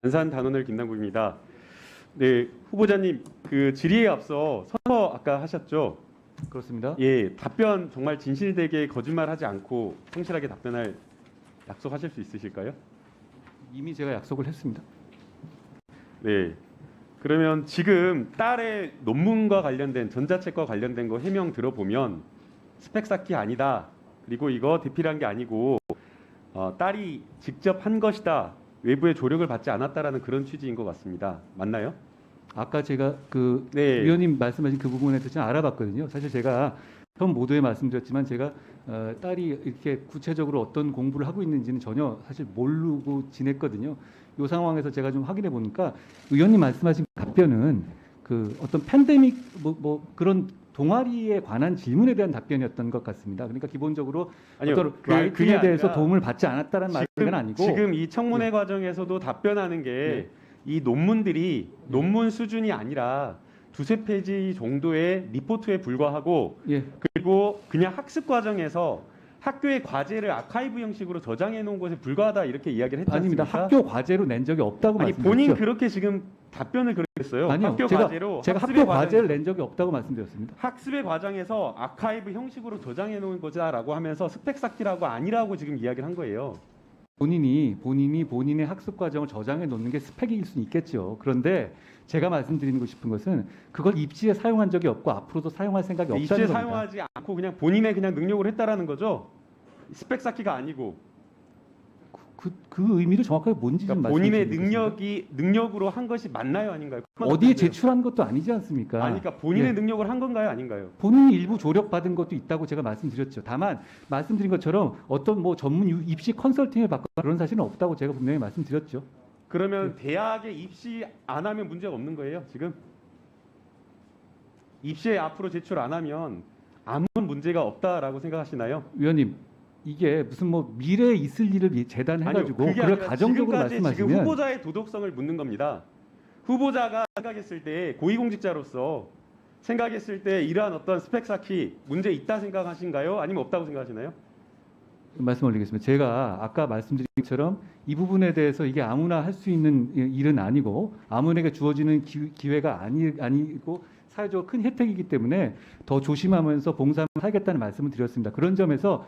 안산 단원을 김남국입니다. 네, 후보자님 그 질의에 앞서 선거 아까 하셨죠? 그렇습니다. 예, 답변 정말 진실되게 거짓말하지 않고 성실하게 답변할 약속하실 수 있으실까요? 이미 제가 약속을 했습니다. 네. 그러면 지금 딸의 논문과 관련된 전자책과 관련된 거 해명 들어보면 스펙 쌓기 아니다. 그리고 이거 대필한 게 아니고 딸이 직접 한 것이다. 외부의 조력을 받지 않았다라는 그런 취지인 것 같습니다. 맞나요? 아까 제가 그 네. 위원님 말씀하신 그 부분에 대해서 좀 알아봤거든요. 사실 제가 현 모두에 말씀드렸지만 제가 딸이 이렇게 구체적으로 어떤 공부를 하고 있는지는 전혀 사실 모르고 지냈거든요. 이 상황에서 제가 좀 확인해 보니까 의원님 말씀하신 답변은 그 어떤 팬데믹 뭐 그런 동아리에 관한 질문에 대한 답변이었던 것 같습니다. 그러니까 기본적으로 아니요, 어떤 그게 라이팅에 대해서 아니라 도움을 받지 않았다는 말은 아니고 지금 이 청문회 과정에서도 답변하는 게 이 논문들이 논문 수준이 아니라 두세 페이지 정도의 리포트에 불과하고 예. 그리고 그냥 학습 과정에서 학교의 과제를 아카이브 형식으로 저장해 놓은 것에 불과하다 이렇게 이야기를 했지 아닙니다. 않습니까? 학교 과제로 낸 적이 없다고 아니 말씀드렸죠. 본인 그렇게 지금 답변을 그렇게 했어요. 아니요. 학교 제가 과제로 학교 학습의 과제를 낸 적이 없다고 말씀드렸습니다. 학습의 과정에서 아카이브 형식으로 저장해 놓은 거다라고 하면서 스펙 쌓기라고 아니라고 지금 이야기를 한 거예요. 본인이 본인의 학습 과정을 저장해 놓는 게 스펙일 수는 있겠죠. 그런데 제가 말씀드리고 싶은 것은 그걸 입시에 사용한 적이 없고 앞으로도 사용할 생각이 없다는 입시에 겁니다. 사용하지 않고 그냥 본인의 그냥 능력을 했다라는 거죠. 스펙 쌓기가 아니고 그 의미를 정확하게 뭔지 좀 그러니까 본인의 말씀해 주시겠습니까? 능력으로 한 것이 맞나요, 아닌가요? 어디에 제출한 것도 아니지 않습니까? 아니, 그러니까 본인의 예. 능력을 한 건가요, 아닌가요? 본인이 일부 조력받은 것도 있다고 제가 말씀드렸죠. 다만 말씀드린 것처럼 어떤 뭐 전문 입시 컨설팅을 받거나 그런 사실은 없다고 제가 분명히 말씀드렸죠. 그러면 대학에 입시 안 하면 문제가 없는 거예요, 지금? 입시에 앞으로 제출 안 하면 아무런 문제가 없다라고 생각하시나요? 위원님, 이게 무슨 뭐 미래에 있을 일을 재단해가지고 그게 그걸 아니라 가정적으로 지금까지 지금 말씀하시면 후보자의 도덕성을 묻는 겁니다. 후보자가 생각했을 때 고위공직자로서 생각했을 때 이러한 어떤 스펙 쌓기 문제 있다 생각하신가요? 아니면 없다고 생각하시나요? 말씀 올리겠습니다. 제가 아까 말씀드린 것처럼 이 부분에 대해서 이게 아무나 할 수 있는 일은 아니고 아무에게 주어지는 기회가 아니고 사회적으로 큰 혜택이기 때문에 더 조심하면서 봉사를 하겠다는 말씀을 드렸습니다. 그런 점에서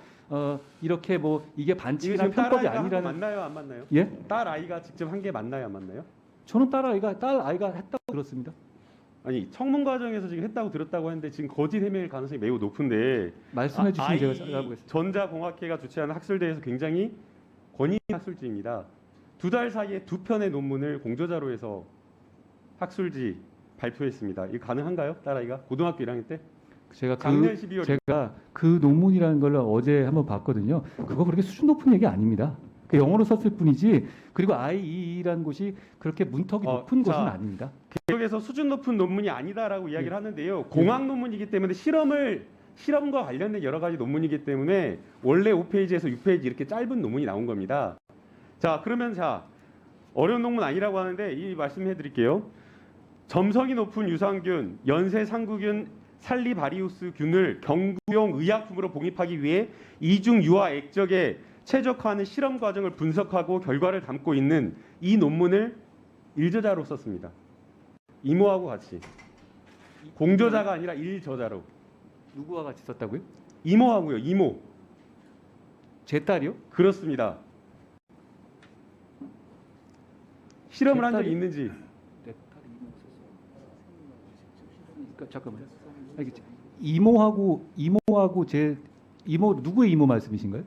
이렇게 뭐 이게 반칙이나 지금 편법이 딸아이가 아니라는 맞나요, 안 맞나요? 예? 딸 아이가 직접 한 게 맞나요, 안 맞나요? 저는 딸 아이가 했다고 들었습니다. 아니 청문 과정에서 지금 했다고 들었다고 하는데 지금 거짓 해명일 가능성이 매우 높은데 말씀해 주시면 제가 알아보겠습니다. 전자공학회가 주최하는 학술대회에서 굉장히 권위 있는 학술지입니다. 2달 사이에 2편의 논문을 공저자료에서 학술지 발표했습니다. 이거 가능한가요, 딸아이가? 고등학교 1학년 때? 제가 작년 12월 제가 그 논문이라는 걸 어제 한번 봤거든요. 그거 그렇게 수준 높은 얘기 아닙니다. 그 영어로 썼을 뿐이지. 그리고 IEE라는 곳이 그렇게 문턱이 높은 곳은 아닙니다. 계속해서 수준 높은 논문이 아니다라고 이야기를 하는데요. 공학 논문이기 때문에 실험과 관련된 여러 가지 논문이기 때문에 원래 5페이지에서 6페이지 이렇게 짧은 논문이 나온 겁니다. 자, 그러면 어려운 논문 아니라고 하는데 이 말씀해 드릴게요. 점성이 높은 유산균, 연쇄 상구균, 살리바리우스 균을 경구용 의약품으로 봉입하기 위해 이중 유아 액적에 최적화하는 실험 과정을 분석하고 결과를 담고 있는 이 논문을 일저자로 썼습니다. 이모하고 같이. 공저자가 아니라 일저자로. 누구와 같이 썼다고요? 이모하고요. 이모. 제 딸이요? 그렇습니다. 실험을 한 적이 딸이- 있는지. 내 딸이 잠깐만요. 이모하고 제 이모 누구의 이모 말씀이신가요?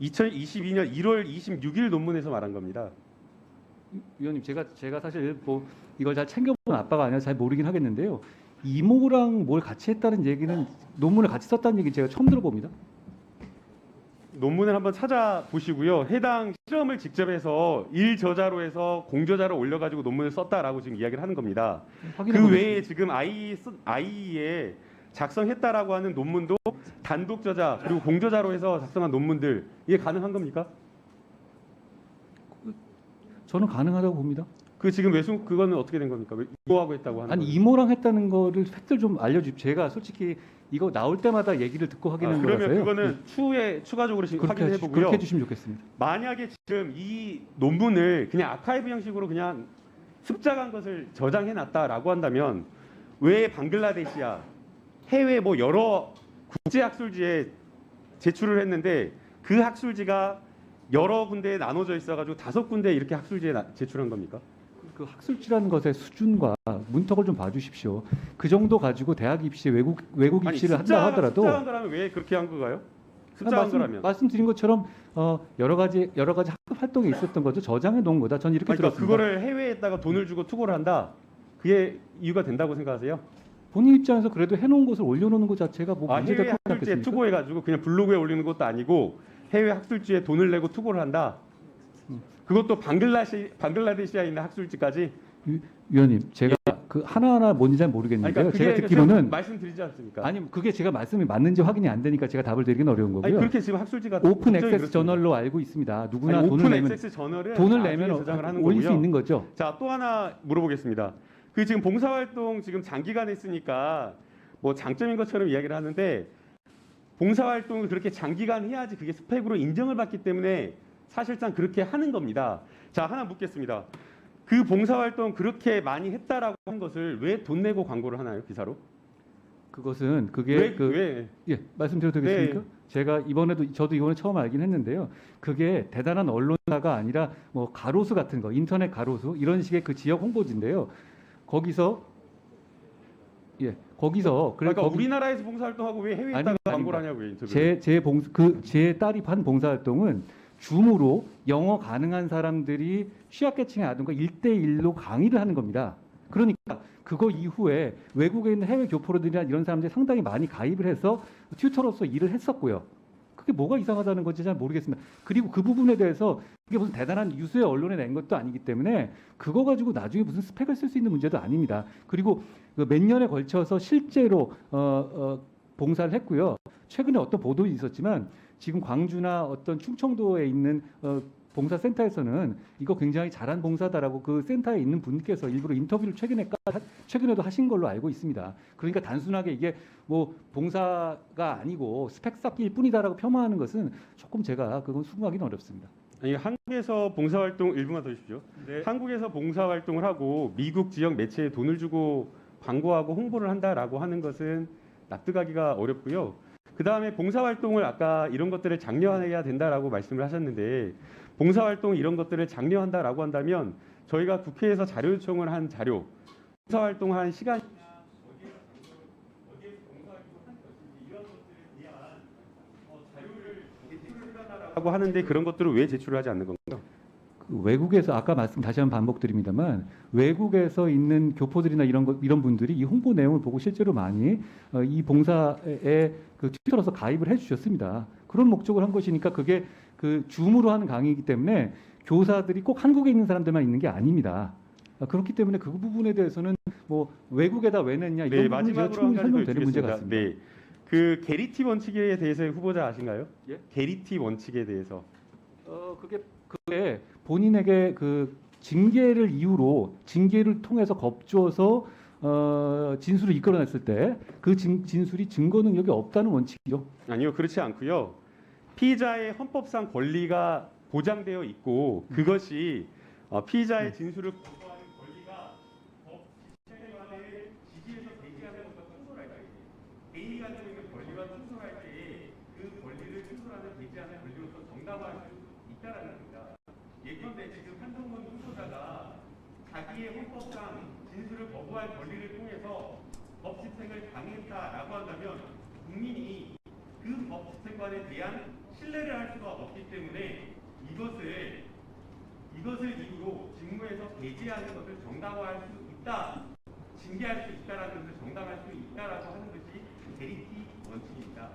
2022년 1월 26일 논문에서 말한 겁니다. 위원님 제가 사실 뭐 이걸 잘 챙겨보는 아빠가 아니라 잘 모르긴 하겠는데요. 이모랑 뭘 같이 했다는 얘기는 논문을 같이 썼다는 얘기 제가 처음 들어봅니다. 논문을 한번 찾아보시고요. 해당 실험을 직접 해서 일저자로 해서 공저자로 올려가지고 논문을 썼다라고 지금 이야기를 하는 겁니다. 확인해 그 보겠습니다. 외에 지금 IE에 작성했다라고 하는 논문도 단독 저자 그리고 공저자로 해서 작성한 논문들 이게 가능한 겁니까? 저는 가능하다고 봅니다. 그 지금 그거는 어떻게 된 겁니까? 왜 이모하고 했다고 하는 아니 거예요? 이모랑 했다는 거를 팩트를 좀 알려주십시오. 제가 솔직히 이거 나올 때마다 얘기를 듣고 확인한 그러면 거라서요. 그거는 추후에 추가적으로 지금 그렇게 확인해 보고요. 그렇게 해주시면 좋겠습니다. 만약에 지금 이 논문을 그냥 아카이브 형식으로 그냥 습작한 것을 저장해 놨다라고 한다면 왜 방글라데시야 해외 뭐 여러 국제 학술지에 제출을 했는데 그 학술지가 여러 군데에 나눠져 있어가지고 5군데 이렇게 학술지에 제출한 겁니까? 그 학술지라는 것의 수준과 문턱을 좀 봐주십시오. 그 정도 가지고 대학 입시 외국 입시를 한다 하더라도 습작한 거라면 왜 그렇게 한 거가요? 습작한 거라면. 말씀드린 것처럼 여러 가지 학급 활동에 있었던 거죠. 저장해 놓은 거다. 전 이렇게 그러니까 들었습니다. 그거를 해외에다가 돈을 주고 투고를 한다. 그게 이유가 된다고 생각하세요? 본인 입장에서 그래도 해놓은 것을 올려놓는 것 자체가 뭐 문제될 해외 것 학술지에 같겠습니까? 투고해가지고 그냥 블로그에 올리는 것도 아니고 해외 학술지에 돈을 내고 투고를 한다. 그것도 방글라데시아에 있는 학술지까지. 위원님, 제가 그 하나하나 뭔지 잘 모르겠는데요. 그러니까 제가 그게 듣기로는 말씀드리지 않습니까? 아니 그게 제가 말씀이 맞는지 확인이 안 되니까 제가 답을 드리긴 어려운 아니, 거고요. 그렇게 지금 학술지가 오픈 법정에 액세스 그렇습니다. 저널로 알고 있습니다. 누구나 아니, 돈을 오픈 내면 액세스 저널을 저장을 하는 올릴 수 거고요. 있는 거죠. 자, 또 하나 물어보겠습니다. 그 지금 봉사활동 지금 장기간 했으니까 뭐 장점인 것처럼 이야기를 하는데 봉사활동을 그렇게 장기간 해야지 그게 스펙으로 인정을 받기 때문에 사실상 그렇게 하는 겁니다. 자, 하나 묻겠습니다. 그 봉사활동 그렇게 많이 했다라고 한 것을 왜 돈 내고 광고를 하나요, 기사로? 그것은 그게 왜? 예, 말씀드려도 되겠습니까? 네. 제가 저도 이번에 처음 알긴 했는데요. 그게 대단한 언론사가 아니라 뭐 가로수 같은 거, 인터넷 가로수 이런 식의 그 지역 홍보지인데요. 거기서 그러니까 우리나라에서 봉사활동하고 왜 해외에다가 아닙니다, 광고를 아닙니다. 하냐고요, 인터뷰. 제 딸이 한 봉사활동은 줌으로 영어 가능한 사람들이 취약계층이라든가 1대1로 강의를 하는 겁니다. 그러니까 그거 이후에 외국에 있는 해외 교포들이나 이런 사람들이 상당히 많이 가입을 해서 튜터로서 일을 했었고요. 그게 뭐가 이상하다는 건지 잘 모르겠습니다. 그리고 그 부분에 대해서 그게 무슨 대단한 유수의 언론에 낸 것도 아니기 때문에 그거 가지고 나중에 무슨 스펙을 쓸 수 있는 문제도 아닙니다. 그리고 몇 년에 걸쳐서 실제로 봉사를 했고요. 최근에 어떤 보도 있었지만 지금 광주나 어떤 충청도에 있는 봉사센터에서는 이거 굉장히 잘한 봉사다라고 그 센터에 있는 분께서 일부러 인터뷰를 최근에도 하신 걸로 알고 있습니다. 그러니까 단순하게 이게 뭐 봉사가 아니고 스펙 쌓기일 뿐이다라고 폄하하는 것은 조금 제가 그건 수긍하기는 어렵습니다. 아니, 한국에서 봉사활동 일부만 더 주십시오. 네. 한국에서 봉사활동을 하고 미국 지역 매체에 돈을 주고 광고하고 홍보를 한다라고 하는 것은 납득하기가 어렵고요. 그 다음에 봉사활동을 아까 이런 것들을 장려해야 된다라고 말씀을 하셨는데 봉사활동 이런 것들을 장려한다라고 한다면 저희가 국회에서 자료 요청을 한 자료, 봉사활동을 한 시간 하고 하는데 그런 것들을 왜 제출을 하지 않는 건가요? 그 외국에서 아까 말씀 다시 한번 반복드립니다만 외국에서 있는 교포들이나 이런 분들이 이 홍보 내용을 보고 실제로 많이 이 봉사에 그 튜터로서 가입을 해주셨습니다. 그런 목적을 한 것이니까 그게 그 줌으로 하는 강의이기 때문에 교사들이 꼭 한국에 있는 사람들만 있는 게 아닙니다. 그렇기 때문에 그 부분에 대해서는 뭐 외국에다 왜 냈냐 이런 네, 부분은 제가 마지막으로 한 충분히 가지 더 설명되는 문제 여쭙겠습니다. 같습니다. 네, 그 게리티 원칙에 대해서의 후보자 아신가요? 예? 게리티 원칙에 대해서. 그게 본인에게 그 징계를 이유로 징계를 통해서 겁주어서 진술을 이끌어냈을 때 그 진술이 증거 능력이 없다는 원칙이죠. 아니요, 그렇지 않고요. 피의자의 헌법상 권리가 보장되어 있고 그것이 피의자의 진술을 거부하는 권리가 법 집행관의 지지에서 배제하는 것과 충돌할 때 개인이 가지고 있는 권리와 충돌할 때 그 권리를 충돌하는 배제하는 권리로서 정당화할 수 있다라는 겁니다. 예컨대 지금 한동훈 후보자가 자기의 헌법상 진술을 거부할 권리를 통해서 법 집행을 강행했다라고 한다면 국민이 그 법 집행관에 대한 신뢰를 할 수가 없기 때문에 이것을 이유로 직무에서 배제하는 것을 정당화할 수 있다, 징계할 수 있다라는 것을 정당화할 수 있다라고 하는 것이 게리티 원칙입니다.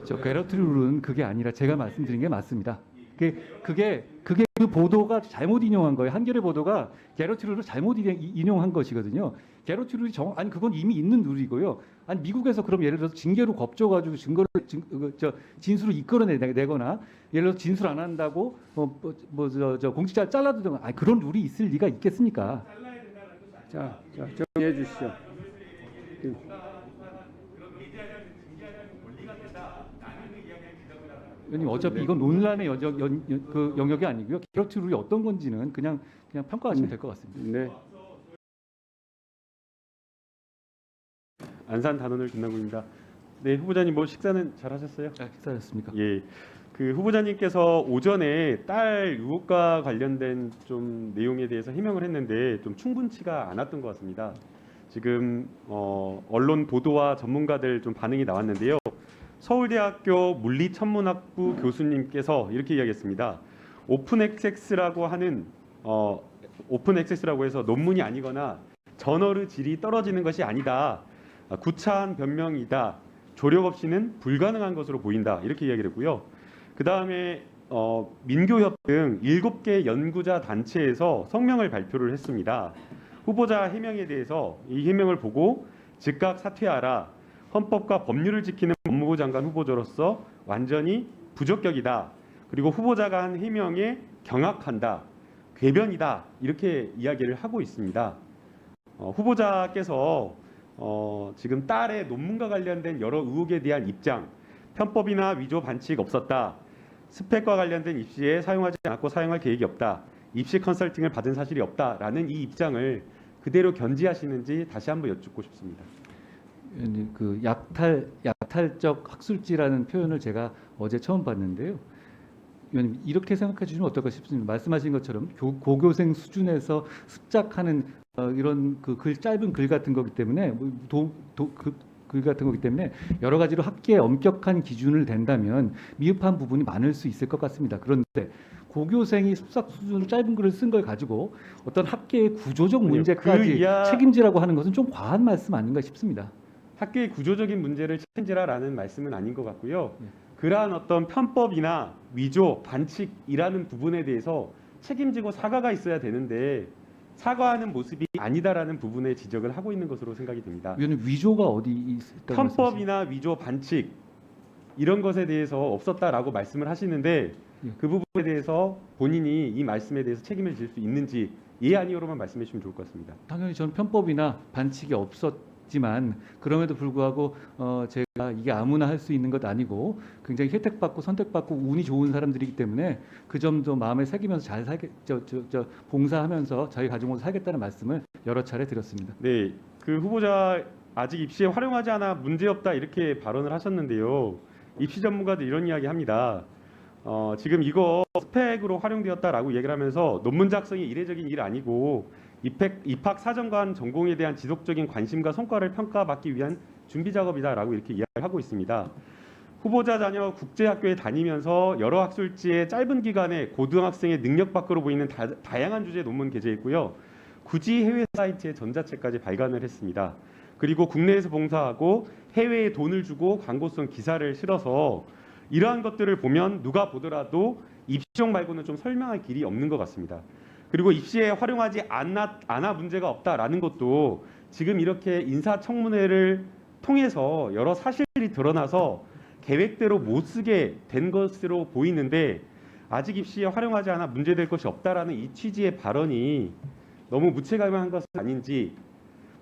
저 게러트 룰은 그게 아니라 제가 말씀드린 게 맞습니다. 그게 그 보도가 잘못 인용한 거예요. 한겨레 보도가 게러트 룰을 잘못 인용한 것이거든요. 게러트 룰이 아니 그건 이미 있는 룰이고요. 아니 미국에서 그럼 예를 들어서 징계로 겁줘가지고 진술을 이끌어내거나 예를 들어서 진술 안 한다고 저 공직자 잘라두든가 아니 그런 룰이 있을 리가 있겠습니까? 자, 정리해 주시죠. 의원님 어차피 이건 논란의 그 영역이 아니고요. 개혁 룰이 어떤 건지는 그냥 평가하시면 될 것 같습니다. 네. 안산 단원을 김남구입니다. 네, 후보자님 뭐 식사는 잘 하셨어요? 식사하셨습니까? 예. 그 후보자님께서 오전에 딸 의혹과 관련된 좀 내용에 대해서 해명을 했는데 좀 충분치가 않았던 것 같습니다. 지금 언론 보도와 전문가들 좀 반응이 나왔는데요. 서울대학교 물리천문학부 교수님께서 이렇게 이야기했습니다. 오픈 액세스라고 하는 오픈 액세스라고 해서 논문이 아니거나 저널의 질이 떨어지는 것이 아니다. 구차한 변명이다. 조력 없이는 불가능한 것으로 보인다. 이렇게 이야기를 했고요. 그 다음에 민교협 등 7개 연구자 단체에서 성명을 발표를 했습니다. 후보자 해명에 대해서 이 해명을 보고 즉각 사퇴하라. 헌법과 법률을 지키는 법무부 장관 후보자로서 완전히 부적격이다. 그리고 후보자가 한 해명에 경악한다. 궤변이다. 이렇게 이야기를 하고 있습니다. 후보자께서 지금 딸의 논문과 관련된 여러 의혹에 대한 입장, 편법이나 위조 반칙 없었다. 스펙과 관련된 입시에 사용하지 않았고 사용할 계획이 없다. 입시 컨설팅을 받은 사실이 없다라는 이 입장을 그대로 견지하시는지 다시 한번 여쭙고 싶습니다. 그 약탈적 학술지라는 표현을 제가 어제 처음 봤는데요. 의원님 이렇게 생각해 주시면 어떨까 싶습니다. 말씀하신 것처럼 고교생 수준에서 습작하는 이런 그 짧은 글 같은 거기 때문에 글 같은 거기 때문에 여러 가지로 학계에 엄격한 기준을 댄다면 미흡한 부분이 많을 수 있을 것 같습니다. 그런데 고교생이 습작 수준 짧은 글을 쓴 걸 가지고 어떤 학계의 구조적 문제까지 책임지라고 하는 것은 좀 과한 말씀 아닌가 싶습니다. 학계의 구조적인 문제를 책임지라라는 말씀은 아닌 것 같고요. 그러한 어떤 편법이나 위조, 반칙이라는 부분에 대해서 책임지고 사과가 있어야 되는데 사과하는 모습이 아니다라는 부분에 지적을 하고 있는 것으로 생각이 됩니다. 위원님 위조가 어디 있다고 편법이나 위조, 반칙 이런 것에 대해서 없었다라고 말씀을 하시는데 그 부분에 대해서 본인이 이 말씀에 대해서 책임을 질 수 있는지 예 아니오로만 말씀해 주시면 좋을 것 같습니다. 당연히 저는 편법이나 반칙이 없었지만 그럼에도 불구하고 제가 이게 아무나 할 수 있는 것 아니고 굉장히 혜택받고 선택받고 운이 좋은 사람들이기 때문에 그 점도 마음에 새기면서 잘 봉사하면서 저희 가족으로 살겠다는 말씀을 여러 차례 드렸습니다. 네, 그 후보자 아직 입시에 활용하지 않아 문제없다 이렇게 발언을 하셨는데요. 입시 전문가들 이런 이야기합니다. 지금 이거 스펙으로 활용되었다라고 얘기를 하면서 논문 작성이 이례적인 일 아니고 입학 사정관 전공에 대한 지속적인 관심과 성과를 평가받기 위한 준비 작업이다라고 이렇게 이야기를 하고 있습니다. 후보자 자녀 국제학교에 다니면서 여러 학술지에 짧은 기간에 고등학생의 능력 밖으로 보이는 다양한 주제의 논문 게재했고요. 굳이 해외 사이트에 전자책까지 발간을 했습니다. 그리고 국내에서 봉사하고 해외에 돈을 주고 광고성 기사를 실어서 이러한 것들을 보면 누가 보더라도 입시용 말고는 좀 설명할 길이 없는 것 같습니다. 그리고 입시에 활용하지 않아 문제가 없다라는 것도 지금 이렇게 인사청문회를 통해서 여러 사실이 드러나서 계획대로 못 쓰게 된 것으로 보이는데 아직 입시에 활용하지 않아 문제될 것이 없다라는 이 취지의 발언이 너무 무책임한 것은 아닌지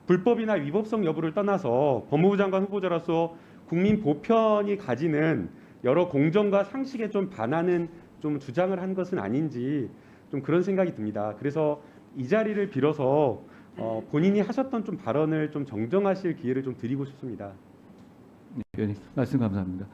불법이나 위법성 여부를 떠나서 법무부 장관 후보자로서 국민 보편이 가지는 여러 공정과 상식에 좀 반하는 좀 주장을 한 것은 아닌지 좀 그런 생각이 듭니다. 그래서 이 자리를 빌어서 본인이 하셨던 좀 발언을 좀 정정하실 기회를 좀 드리고 싶습니다. 네, 의원님 말씀 감사합니다.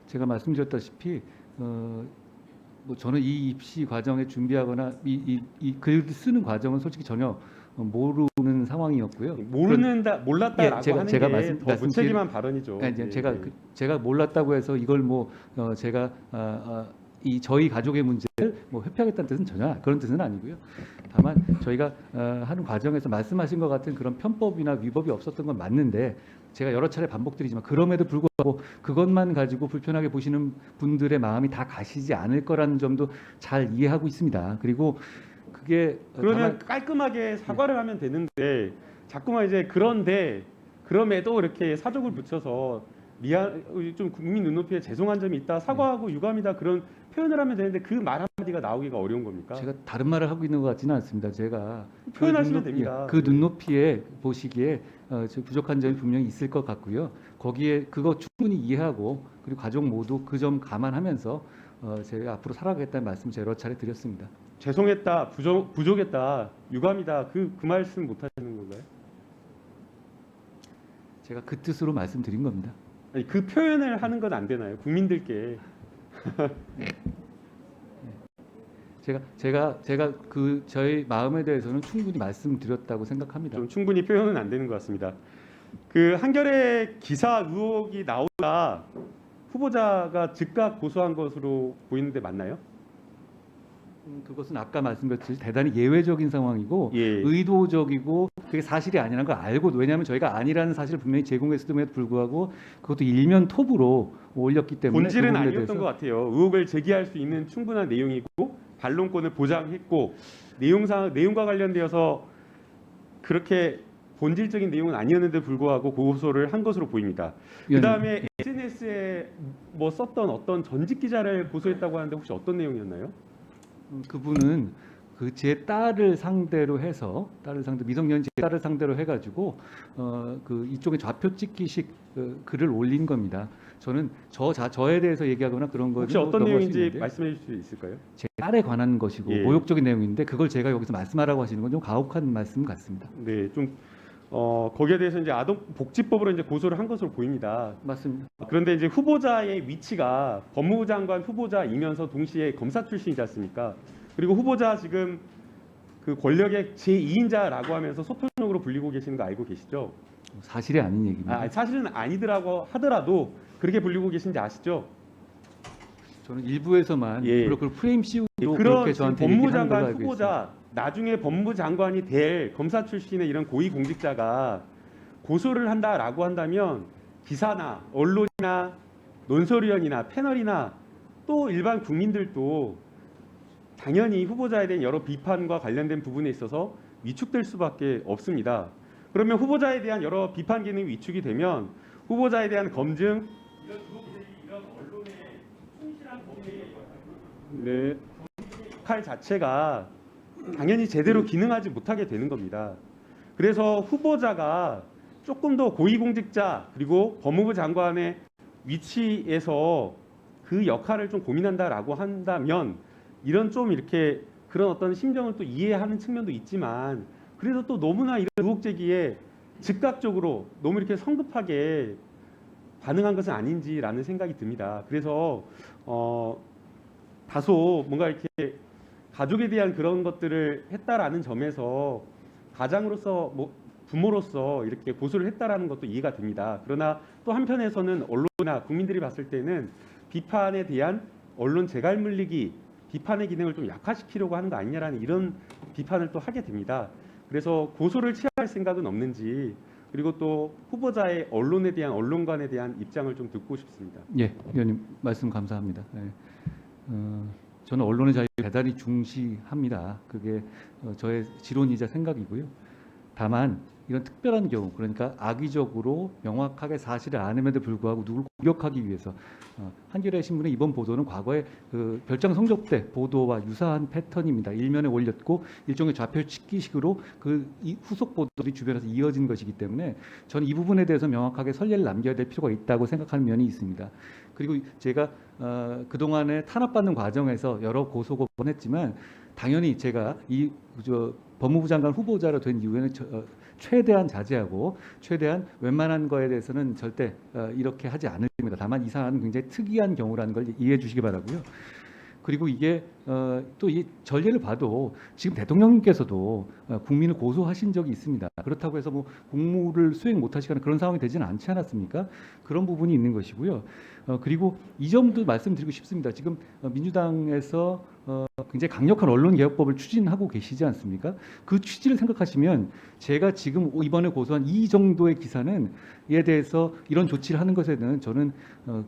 제가 말씀드렸다시피 뭐 저는 이 입시 과정에 준비하거나 이 글 쓰는 과정은 솔직히 전혀 모르는 상황이었고요. 몰랐다라고 하는 제가 게 더 무책임한 발언이죠. 아니, 제가 몰랐다고 해서 이걸 뭐 제가 저희 가족의 문제를 뭐 회피하겠다는 뜻은 전혀 그런 뜻은 아니고요. 다만 저희가 하는 과정에서 말씀하신 것 같은 그런 편법이나 위법이 없었던 건 맞는데 제가 여러 차례 반복드리지만 그럼에도 불구하고 그것만 가지고 불편하게 보시는 분들의 마음이 다 가시지 않을 거라는 점도 잘 이해하고 있습니다. 그리고 그게 그러면 깔끔하게 사과를 하면 되는데 자꾸만 이제 그런데 그럼에도 이렇게 사족을 붙여서 좀 국민 눈높이에 죄송한 점이 있다 사과하고 유감이다 그런 표현을 하면 되는데 그 말 한마디가 나오기가 어려운 겁니까? 제가 다른 말을 하고 있는 것 같지는 않습니다. 제가 표현하시면 됩니다. 그 눈높이에 보시기에 저 부족한 점이 분명히 있을 것 같고요. 거기에 그거 충분히 이해하고 그리고 가족 모두 그 점 감안하면서 제가 앞으로 살아가겠다는 말씀 제가 여러 차례 드렸습니다. 죄송했다, 부족했다, 유감이다 그 말씀 못 하시는 건가요? 제가 그 뜻으로 말씀드린 겁니다. 아니, 그 표현을 하는 건 안 되나요? 국민들께 제가 그 저의 마음에 대해서는 충분히 말씀드렸다고 생각합니다. 좀 충분히 표현은 안 되는 것 같습니다. 그 한겨레 기사 의혹이 나오다 후보자가 즉각 고소한 것으로 보이는데 맞나요? 그것은 아까 말씀드렸듯이 대단히 예외적인 상황이고 예. 의도적이고 그게 사실이 아니라는 걸 알고, 왜냐하면 저희가 아니라는 사실을 분명히 제공했음에도 불구하고 그것도 일면 톱으로 올렸기 때문에 본질은 그 부분에 아니었던 대해서 것 같아요. 의혹을 제기할 수 있는 충분한 내용이고 반론권을 보장했고 내용과 관련되어서 그렇게 본질적인 내용은 아니었는데 불구하고 고소를 한 것으로 보입니다. 그다음에 SNS에 뭐 썼던 어떤 전직 기자를 고소했다고 하는데 혹시 어떤 내용이었나요? 그분은 그 제 딸을 상대로 해서 미성년자 제 딸을 상대로 해가지고 그 이쪽에 좌표 찍기식 글을 올린 겁니다. 저는 저에 대해서 얘기하거나 그런 거 혹시 어떤 내용인지 말씀해 주실 수 있을까요? 제 딸에 관한 것이고 예. 모욕적인 내용인데 그걸 제가 여기서 말씀하라고 하시는 건 좀 가혹한 말씀 같습니다. 네, 좀 거기에 대해서 이제 아동복지법으로 이제 고소를 한 것으로 보입니다. 맞습니다. 그런데 이제 후보자의 위치가 법무부 장관 후보자이면서 동시에 검사 출신이지 않습니까? 그리고 후보자 지금 그 권력의 제2인자라고 하면서 소편적으로 불리고 계시는 거 알고 계시죠? 사실이 아닌 얘기입니다. 사실은 아니더라고 하더라도 그렇게 불리고 계신지 아시죠? 저는 일부에서만 예. 그걸 프레임 씌우고 그런 그렇게 지금 저한테 법무부 얘기하는 걸로 장관 알고 있습니다. 후보자 나중에 법무부 장관이 될 검사 출신의 이런 고위공직자가 고소를 한다라고 한다면 기사나 언론이나 논설위원이나 패널이나 또 일반 국민들도 당연히 후보자에 대한 여러 비판과 관련된 부분에 있어서 위축될 수밖에 없습니다. 그러면 후보자에 대한 여러 비판 기능이 위축이 되면 후보자에 대한 검증 이런 의혹들이 이런 언론의 충실한 범죄의 역할 자체가 당연히 제대로 기능하지 못하게 되는 겁니다. 그래서 후보자가 조금 더 고위공직자 그리고 법무부 장관의 위치에서 그 역할을 좀 고민한다라고 한다면 이런 좀 이렇게 그런 어떤 심정을 또 이해하는 측면도 있지만 그래도 또 너무나 이런 의혹 제기에 즉각적으로 너무 이렇게 성급하게 반응한 것은 아닌지라는 생각이 듭니다. 그래서 다소 뭔가 이렇게 가족에 대한 그런 것들을 했다라는 점에서 가장으로서 뭐 부모로서 이렇게 고소를 했다라는 것도 이해가 됩니다. 그러나 또 한편에서는 언론이나 국민들이 봤을 때는 비판에 대한 언론 재갈 물리기, 비판의 기능을 좀 약화시키려고 하는 거 아니냐라는 이런 비판을 또 하게 됩니다. 그래서 고소를 취할 생각은 없는지 그리고 또 후보자의 언론에 대한 언론관에 대한 입장을 좀 듣고 싶습니다. 예, 위원님 말씀 감사합니다. 네. 저는 언론의 자유를 대단히 중시합니다. 그게 저의 지론이자 생각이고요. 다만 이런 특별한 경우, 그러니까 악의적으로 명확하게 사실을 아님에도 불구하고 누굴 공격하기 위해서 한겨레 신문의 이번 보도는 과거에 그 별장 성적 때 보도와 유사한 패턴입니다. 일면에 올렸고 일종의 좌표 찍기식으로 이 후속 보도들이 주변에서 이어진 것이기 때문에 저는 이 부분에 대해서 명확하게 선례를 남겨야 될 필요가 있다고 생각하는 면이 있습니다. 그리고 제가 그동안에 탄압받는 과정에서 여러 고소고발을 했지만 당연히 제가 법무부 장관 후보자로 된 이후에는 최대한 자제하고 최대한 웬만한 거에 대해서는 절대 이렇게 하지 않을 겁니다. 다만 이 사안은 굉장히 특이한 경우라는 걸 이해해 주시기 바라고요. 그리고 이게 또 이 전례를 봐도 지금 대통령님께서도 국민을 고소하신 적이 있습니다. 그렇다고 해서 뭐 공무를 수행 못하시거나 그런 상황이 되지는 않지 않았습니까? 그런 부분이 있는 것이고요. 그리고 이 점도 말씀드리고 싶습니다. 지금 민주당에서 굉장히 강력한 언론개혁법을 추진하고 계시지 않습니까? 그 취지를 생각하시면 제가 지금 이번에 고소한 이 정도의 기사는 이에 대해서 이런 조치를 하는 것에는 저는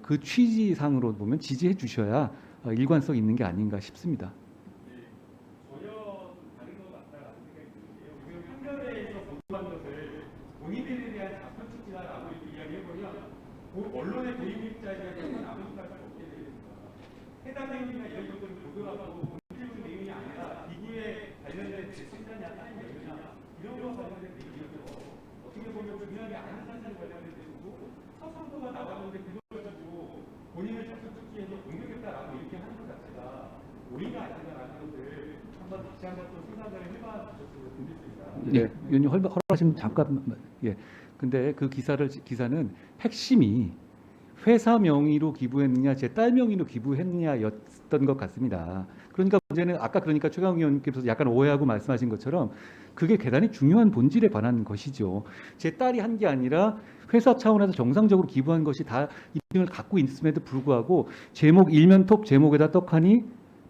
그 취지상으로 보면 지지해 주셔야 일관성 있는 게 아닌가 싶습니다. 전혀 다른 것 같다라는 생각이 드는데요. 지금 한겨레에서 보도한 것을 본인들에 대한 자표 측지라고 이렇게 이야기해보면 언론의 고위공직자에 대한 아무 수가 잘 없게 됩니다. 해당 내용이나 이런 것들을 보더라도 본질적 내용이 아니라 기구에 관련된 제3자냐 다른 내용이냐 이런 거와 관련된 내용이어서 어떻게 보면 중요하게 아는 사실에 관련된 내용이고 서상도가 나왔는데 그걸 가지고 본인을 자꾸 쫓기해서 공격했다라고 이렇게 하는 것 자체가 오리가 아니다라는 것을 한번 다시 한번 또 생각을 해봐 주셨으면 좋겠습니다. 예, 위원님 허락하시면 잠깐만. 예. 근데 그 기사는 핵심이 회사 명의로 기부했느냐, 제 딸 명의로 기부했느냐였던 것 같습니다. 그러니까 문제는 아까 그러니까 최강 위원님께서 약간 오해하고 말씀하신 것처럼 그게 대단히 중요한 본질에 관한 것이죠. 제 딸이 한 게 아니라 회사 차원에서 정상적으로 기부한 것이 다 입증을 갖고 있음에도 불구하고 제목 일면톱 제목에다 떡하니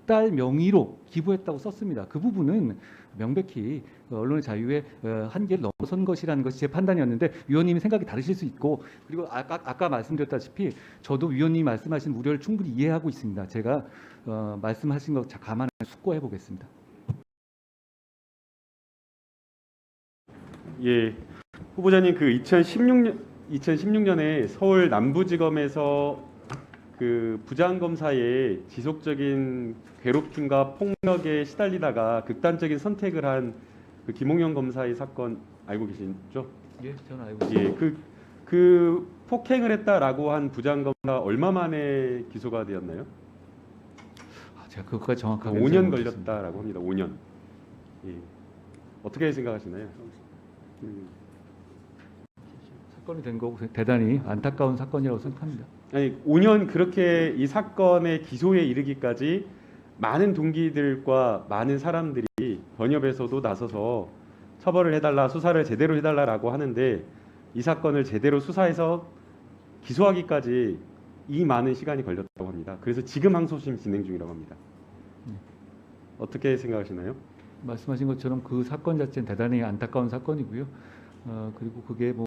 딸 명의로 기부했다고 썼습니다. 그 부분은 명백히 언론의 자유의 한계를 넘어선 것이라는 것이 제 판단이었는데 위원님이 생각이 다르실 수 있고 그리고 아까 말씀드렸다시피 저도 위원님이 말씀하신 우려를 충분히 이해하고 있습니다. 제가 말씀하신 것 감안해 숙고해 보겠습니다. 예, 후보자님 그 2016년에 서울 남부지검에서 그 부장검사의 지속적인 괴롭힘과 폭력에 시달리다가 극단적인 선택을 한 그 김홍현 검사의 사건 알고 계시죠? 예, 저는 알고 있습니다. 예, 그 폭행을 했다라고 한 부장검사 얼마 만에 기소가 되었나요? 제가 그것까지 정확하게 5년 걸렸다라고 합니다. 5년. 예. 어떻게 생각하시나요? 사건이 된 거고 대단히 안타까운 사건이라고 생각합니다. 아니 5년 그렇게 이 사건의 기소에 이르기까지 많은 동기들과 많은 사람들이 번협에서도 나서서 처벌을 해달라, 수사를 제대로 해달라라고 하는데 이 사건을 제대로 수사해서 기소하기까지 이 많은 시간이 걸렸다고 합니다. 그래서 지금 항소심 진행 중이라고 합니다. 어떻게 생각하시나요? 말씀하신 것처럼 그 사건 자체는 대단히 안타까운 사건이고요. 그리고 그게 뭐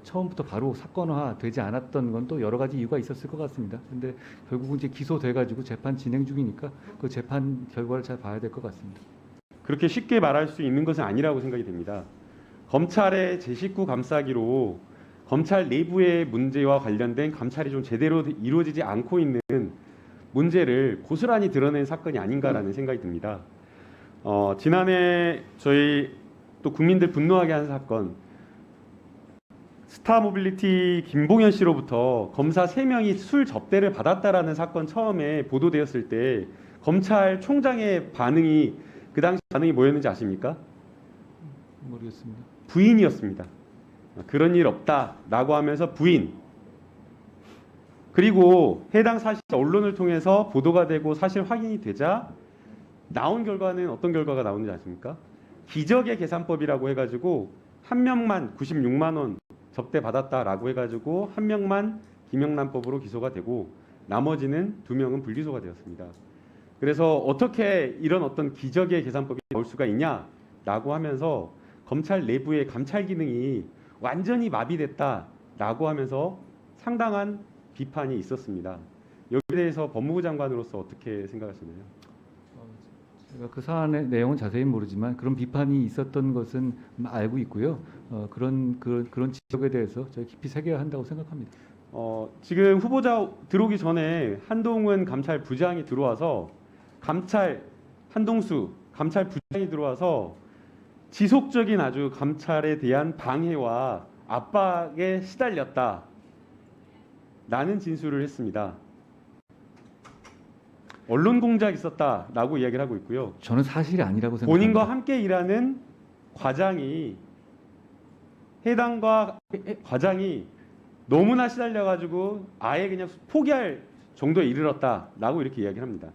처음부터 바로 사건화 되지 않았던 건 또 여러 가지 이유가 있었을 것 같습니다. 근데 결국은 이제 기소돼 가지고 재판 진행 중이니까 그 재판 결과를 잘 봐야 될 것 같습니다. 그렇게 쉽게 말할 수 있는 것은 아니라고 생각이 됩니다. 검찰의 제19 감싸기로 검찰 내부의 문제와 관련된 감찰이 좀 제대로 이루어지지 않고 있는 문제를 고스란히 드러낸 사건이 아닌가라는 생각이 듭니다. 지난해 저희 또 국민들 분노하게 한 사건 스타모빌리티 김봉현 씨로부터 검사 3명이 술 접대를 받았다라는 사건 처음에 보도되었을 때 검찰총장의 반응이 그 당시 반응이 뭐였는지 아십니까? 모르겠습니다. 부인이었습니다. 그런 일 없다라고 하면서 부인. 그리고 해당 사실 언론을 통해서 보도가 되고 사실 확인이 되자 나온 결과는 어떤 결과가 나오는지 아십니까? 기적의 계산법이라고 해가지고 한 명만 96만 원 접대 받았다라고 해가지고 한 명만 김영란법으로 기소가 되고 나머지는 2명은 불기소가 되었습니다. 그래서 어떻게 이런 어떤 기적의 계산법이 나올 수가 있냐라고 하면서 검찰 내부의 감찰 기능이 완전히 마비됐다라고 하면서 상당한 비판이 있었습니다. 여기에 대해서 법무부 장관으로서 어떻게 생각하시나요? 제가 그 사안의 내용은 자세히 모르지만 그런 비판이 있었던 것은 알고 있고요. 그런 지적에 대해서 저희 깊이 새겨야 한다고 생각합니다. 지금 후보자 들어오기 전에 한동훈 감찰 부장이 들어와서 한동수 감찰 부장이 들어와서 지속적인 아주 감찰에 대한 방해와 압박에 시달렸다라는 진술을 했습니다. 언론 공작이 있었다라고 이야기를 하고 있고요. 저는 사실이 아니라고 생각합니다. 본인과 함께 일하는 과장이 너무나 시달려가지고 아예 그냥 포기할 정도에 이르렀다라고 이렇게 이야기를 합니다.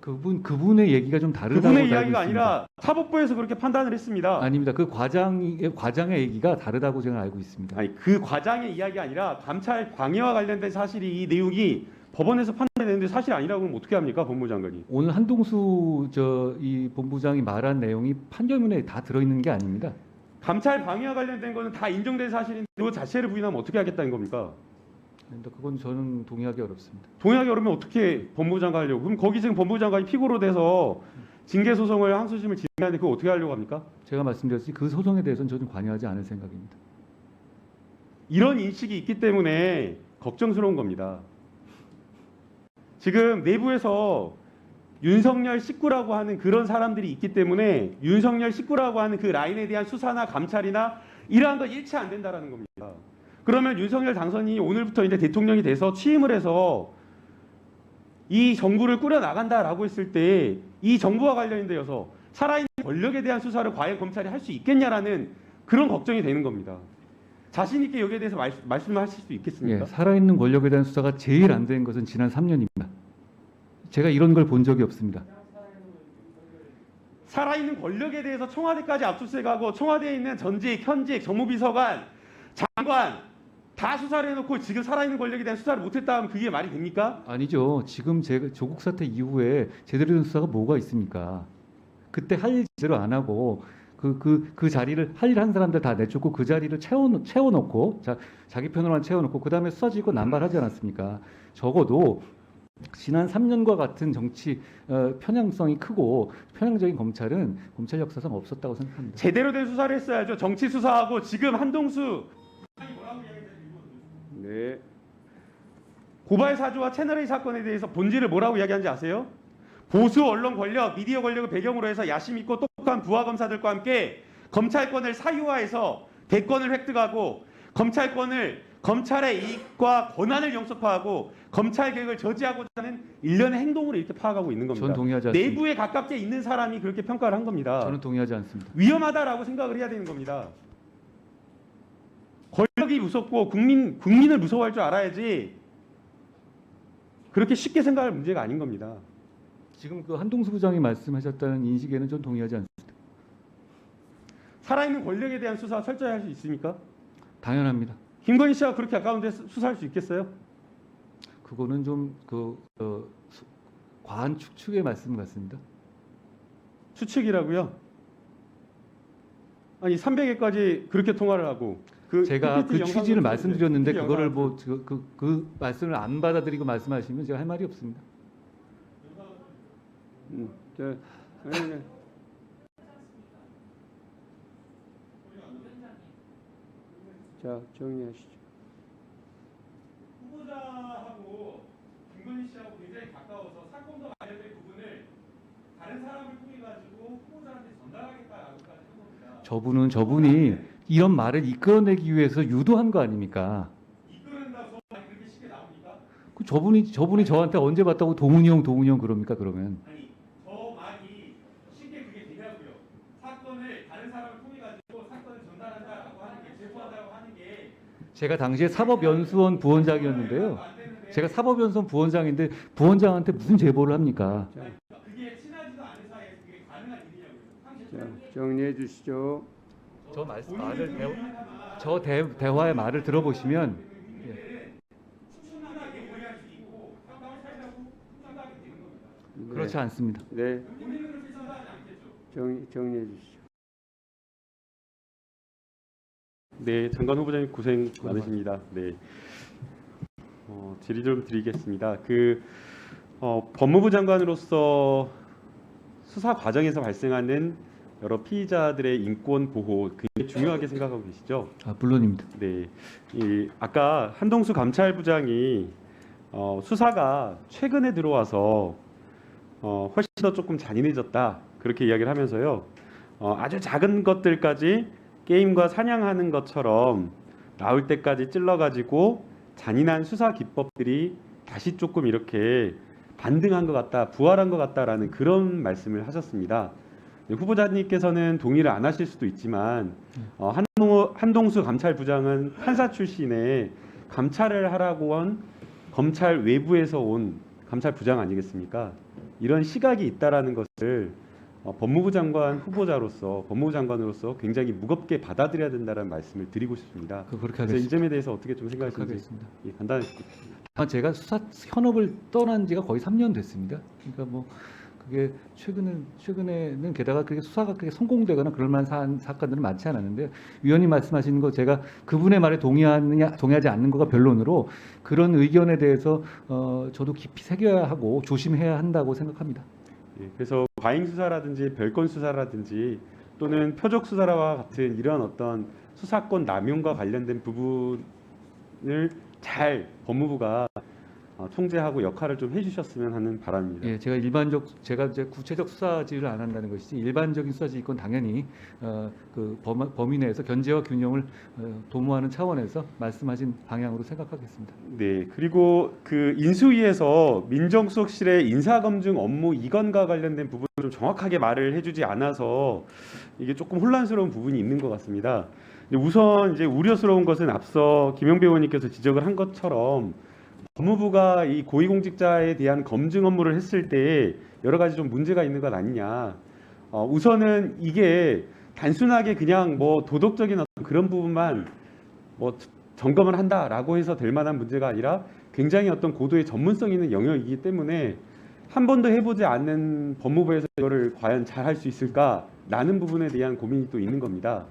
그분의 얘기가 좀 다르다고 그분의 알고 이야기가 있습니다. 아니라 사법부에서 그렇게 판단을 했습니다. 아닙니다. 그 과장의 얘기가 다르다고 제가 알고 있습니다. 아니 그 과장의 이야기 아니라 감찰 방해와 관련된 사실이 이 내용이 법원에서 판단했는데 사실 아니라고 하면 어떻게 합니까, 법무부 장관이? 오늘 한동수 이 본부장이 말한 내용이 판결문에 다 들어있는 게 아닙니다. 감찰 방해와 관련된 거는 다 인정된 사실인데 그 자체를 부인하면 어떻게 하겠다는 겁니까? 그건 저는 동의하기 어렵습니다. 동의하기 어려우면 어떻게 법무부 장관 하려고? 그럼 거기 지금 법무부 장관이 피고로 돼서 징계 소송을 항소심을 진행하는데 그거 어떻게 하려고 합니까? 제가 말씀드렸듯이 그 소송에 대해서는 저는 관여하지 않을 생각입니다. 이런 인식이 있기 때문에 걱정스러운 겁니다. 지금 내부에서 윤석열 식구라고 하는 그런 사람들이 있기 때문에 윤석열 식구라고 하는 그 라인에 대한 수사나 감찰이나 이러한 건 일치 안 된다라는 겁니다. 그러면 윤석열 당선인이 오늘부터 이제 대통령이 돼서 취임을 해서 이 정부를 꾸려 나간다라고 했을 때 이 정부와 관련되어서 살아있는 권력에 대한 수사를 과연 검찰이 할 수 있겠냐라는 그런 걱정이 되는 겁니다. 자신 있게 여기에 대해서 말씀하실 수 있겠습니까? 예, 살아있는 권력에 대한 수사가 제일 안 된 것은 지난 3년입니다. 제가 이런 걸 본 적이 없습니다. 살아있는 권력에 대해서 청와대까지 압수수색하고 청와대에 있는 전직, 현직, 정무비서관, 장관 다 수사를 해놓고 지금 살아있는 권력에 대한 수사를 못했다 하면 그게 말이 됩니까? 아니죠. 지금 제가 조국 사태 이후에 제대로 된 수사가 뭐가 있습니까? 그때 할 일 제대로 안 하고 그 자리를 할 일 한 사람들 다 내쫓고 그 자리를 채워놓고 자기 편으로만 채워놓고 그 다음에 수사 지휘권 남발하지 않았습니까? 적어도 지난 3년과 같은 정치 편향성이 크고 편향적인 검찰은 검찰 역사상 없었다고 생각합니다. 제대로 된 수사를 했어야죠. 정치 수사하고 지금 한동수 네. 고발 사주와 채널A 사건에 대해서 본질을 뭐라고 이야기하는지 아세요? 보수 언론 권력, 미디어 권력을 배경으로 해서 야심 있고 똑똑한 부하 검사들과 함께 검찰권을 사유화해서 대권을 획득하고 검찰의 이익과 권한을 영속화하고 검찰 개혁을 저지하고자 하는 일련의 행동으로 이렇게 파악하고 있는 겁니다. 전 동의하지 않습니다. 내부에 가깝게 있는 사람이 그렇게 평가를 한 겁니다. 저는 동의하지 않습니다. 위험하다라고 생각을 해야 되는 겁니다. 권력이 무섭고 국민을 무서워할 줄 알아야지 그렇게 쉽게 생각할 문제가 아닌 겁니다. 지금 그 한동수 부장이 말씀하셨다는 인식에는 전 동의하지 않습니다. 살아있는 권력에 대한 수사 철저히 할 수 있습니까? 당연합니다. 김건희 씨가 그렇게 가까운데 수사할 수 있겠어요? 그거는 좀 과한 추측의 말씀 같습니다. 추측이라고요? 아니 300회까지 그렇게 통화를 하고 제가 그 PPT 취지를 영상을 말씀드렸는데 PPT 그거를 영상을 뭐 그 말씀을 안 받아들이고 말씀하시면 제가 할 말이 없습니다. 네. 자, 정리하시죠. 후보자하고 김건희 씨하고 굉장히 가까워서 사건과 관련된 부분을 다른 사람을 통해 가지고 후보자한테 전달하겠다라고까지 한 겁니다. 저분이 이런 말을 이끌어내기 위해서 유도한 거 아닙니까? 이끌어낸다고 그렇게 쉽게 나옵니까? 그 저분이 저한테 언제 봤다고 동훈이 형 그럽니까 그러면? 아니 저 말이 쉽게 그게 되냐고요. 사건을 다른 사람을 통해 가지고 사건을 전달한다라고 하는 게 제보한다고 하는 게 제가 당시에 사법연수원 부원장이었는데요. 제가 사법연수원 부원장인데 부원장한테 무슨 제보를 합니까? 그게 친하지도 않은 사이에 그게 가능한 일이냐고요. 자, 정리해 주시죠. 대화의 말을 들어보시면 충분하게 오해할 수 있고 상담을 살려고 생각하게 되는 겁니다. 네. 그렇지 않습니다. 네, 본인은 그렇게 생각하지 않겠죠. 정리해 주시죠. 네, 장관 후보자님 고생 많으십니다. 네, 질의 좀 드리겠습니다. 법무부 장관으로서 수사 과정에서 발생하는 여러 피의자들의 인권 보호 굉장히 중요하게 생각하고 계시죠? 아, 물론입니다. 네, 아까 한동수 감찰부장이 수사가 최근에 들어와서 훨씬 더 조금 잔인해졌다 그렇게 이야기를 하면서요. 아주 작은 것들까지 게임과 사냥하는 것처럼 나올 때까지 찔러가지고 잔인한 수사 기법들이 다시 조금 이렇게 반등한 것 같다, 부활한 것 같다라는 그런 말씀을 하셨습니다. 네, 후보자님께서는 동의를 안 하실 수도 있지만 한동수 감찰부장은 판사 출신의 감찰을 하라고 한 검찰 외부에서 온 감찰부장 아니겠습니까? 이런 시각이 있다라는 것을 법무부 장관 후보자로서 법무부 장관으로서 굉장히 무겁게 받아들여야 된다는 말씀을 드리고 싶습니다. 그렇게 그래서 이 하겠습니다. 점에 대해서 어떻게 좀 생각하시는지 하겠습니다. 간단히 제가 수사 현업을 떠난 지가 거의 3년 됐습니다. 그러니까 뭐 그게 최근에는 게다가 그게 수사가 그렇게 성공되거나 그럴 만한 사건들은 많지 않았는데 위원님 말씀하시는 거 제가 그분의 말에 동의하지 않는 거가 변론으로 그런 의견에 대해서 저도 깊이 새겨야 하고 조심해야 한다고 생각합니다. 예, 그래서 과잉 수사라든지 별건 수사라든지 또는 표적 수사와 같은 이런 어떤 수사권 남용과 관련된 부분을 잘 법무부가 통제하고 역할을 좀 해주셨으면 하는 바람입니다. 예, 제가 이제 구체적 수사지휘를 안 한다는 것이지 일반적인 수사지휘권 당연히 그 범위 내에서 견제와 균형을 도모하는 차원에서 말씀하신 방향으로 생각하겠습니다. 네, 그리고 그 인수위에서 민정수석실의 인사검증 업무 이관과 관련된 부분을 좀 정확하게 말을 해주지 않아서 이게 조금 혼란스러운 부분이 있는 것 같습니다. 우선 이제 우려스러운 것은 앞서 김영배 의원님께서 지적을 한 것처럼 법무부가 이 고위공직자에 대한 검증 업무를 했을 때 여러 가지 좀 문제가 있는 것 아니냐. 우선은 이게 단순하게 그냥 뭐 도덕적인 어떤 그런 부분만 뭐 점검을 한다라고 해서 될 만한 문제가 아니라 굉장히 어떤 고도의 전문성 있는 영역이기 때문에 한 번도 해보지 않는 법무부에서 이거를 과연 잘 할 수 있을까라는 부분에 대한 고민이 또 있는 겁니다.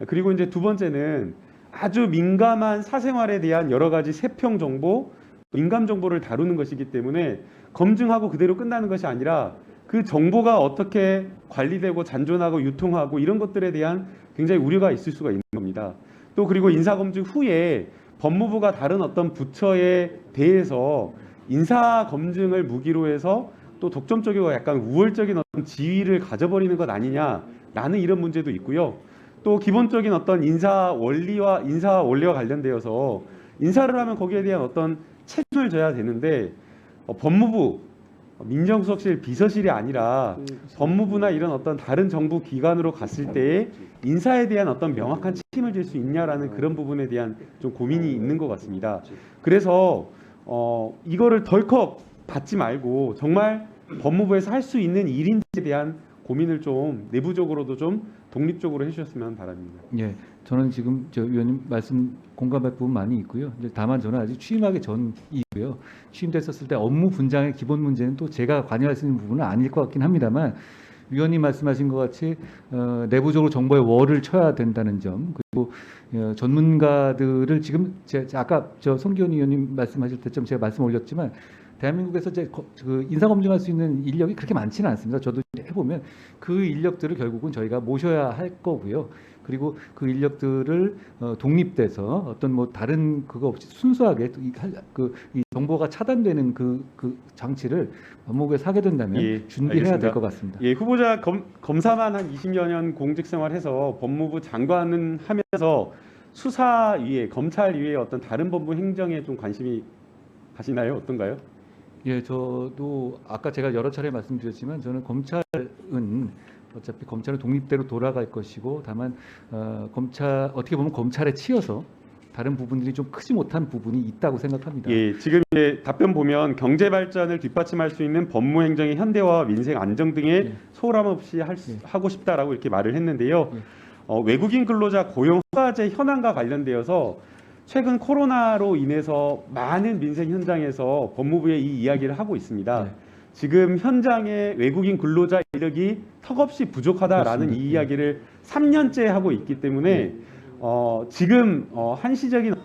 그리고 이제 두 번째는 아주 민감한 사생활에 대한 여러 가지 세평 정보, 민감 정보를 다루는 것이기 때문에 검증하고 그대로 끝나는 것이 아니라 그 정보가 어떻게 관리되고 잔존하고 유통하고 이런 것들에 대한 굉장히 우려가 있을 수가 있는 겁니다. 또 그리고 인사검증 후에 법무부가 다른 어떤 부처에 대해서 인사검증을 무기로 해서 또 독점적이고 약간 우월적인 어떤 지위를 가져버리는 것 아니냐라는 이런 문제도 있고요. 또 기본적인 어떤 인사 원리와 관련되어서 인사를 하면 거기에 대한 어떤 책임을 져야 되는데 법무부, 민정수석실 비서실이 아니라 법무부나 이런 어떤 다른 정부 기관으로 갔을 때 인사에 대한 어떤 명확한 책임을 질 수 있냐라는 그런 부분에 대한 좀 고민이 있는 것 같습니다. 그래서 이거를 덜컥 받지 말고 정말 법무부에서 할 수 있는 일인지에 대한 고민을 좀 내부적으로도 좀 독립적으로 해주셨으면 바랍니다. 예, 저는 지금 저 위원님 말씀 공감할 부분 많이 있고요. 이제 다만 저는 아직 취임하기 전이고요. 취임됐었을 때 업무 분장의 기본 문제는 또 제가 관여할 수 있는 부분은 아닐 것 같긴 합니다만 위원님 말씀하신 것 같이 내부적으로 정보의 월을 쳐야 된다는 점 그리고 전문가들을 지금 아까 저 송기현 의원님 말씀하실 때쯤 제가 말씀 올렸지만 대한민국에서 이제 그 인사 검증할 수 있는 인력이 그렇게 많지는 않습니다. 저도 해보면 그 인력들을 결국은 저희가 모셔야 할 거고요. 그리고 그 인력들을 독립돼서 어떤 뭐 다른 그거 없이 순수하게 이 정보가 차단되는 그 장치를 법무부에서 하게 된다면 예, 준비해야 알겠습니다. 될 것 같습니다. 예, 후보자 검사만 한 20여 년 공직 생활해서 법무부 장관은 하면서 수사 위에 검찰 위에 어떤 다른 법무 행정에 좀 관심이 가시나요? 어떤가요? 예, 저도 아까 제가 여러 차례 말씀드렸지만 저는 검찰은 어차피 검찰은 독립대로 돌아갈 것이고 다만 어떻게 보면 검찰에 치여서 다른 부분들이 좀 크지 못한 부분이 있다고 생각합니다. 예, 지금 이제 답변 보면 경제 발전을 뒷받침할 수 있는 법무 행정의 현대화와 민생 안정 등에 예. 소홀함 없이 하고 싶다라고 이렇게 말을 했는데요. 예. 외국인 근로자 고용 허가제 현황과 관련되어서 최근 코로나로 인해서 많은 민생 현장에서 법무부에 이 이야기를 하고 있습니다. 네. 지금 현장에 외국인 근로자 인력이 턱없이 부족하다라는 그렇습니다. 이 이야기를 3년째 하고 있기 때문에 지금 한시적인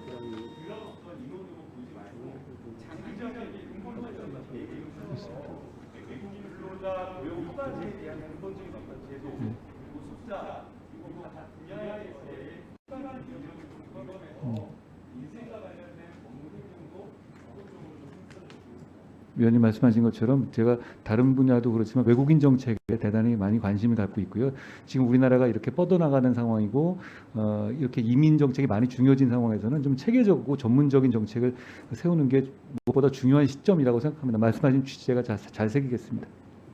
외국인 근로자 고용 허가제에 대한 근본적인 어떤 제도, 그리고 숫자, 그리고 각 분야에서의 특별한 영역을 좀 포함해서 인생과 관련된 법무 행정도 적극적으로 좀 했으면 위원님 말씀하신 것처럼 제가 다른 분야도 그렇지만 외국인 정책에 대단히 많이 관심을 갖고 있고요. 지금 우리나라가 이렇게 뻗어나가는 상황이고 이렇게 이민 정책이 많이 중요해진 상황에서는 좀 체계적이고 전문적인 정책을 세우는 게 무엇보다 중요한 시점이라고 생각합니다. 말씀하신 취지가 잘 새기겠습니다.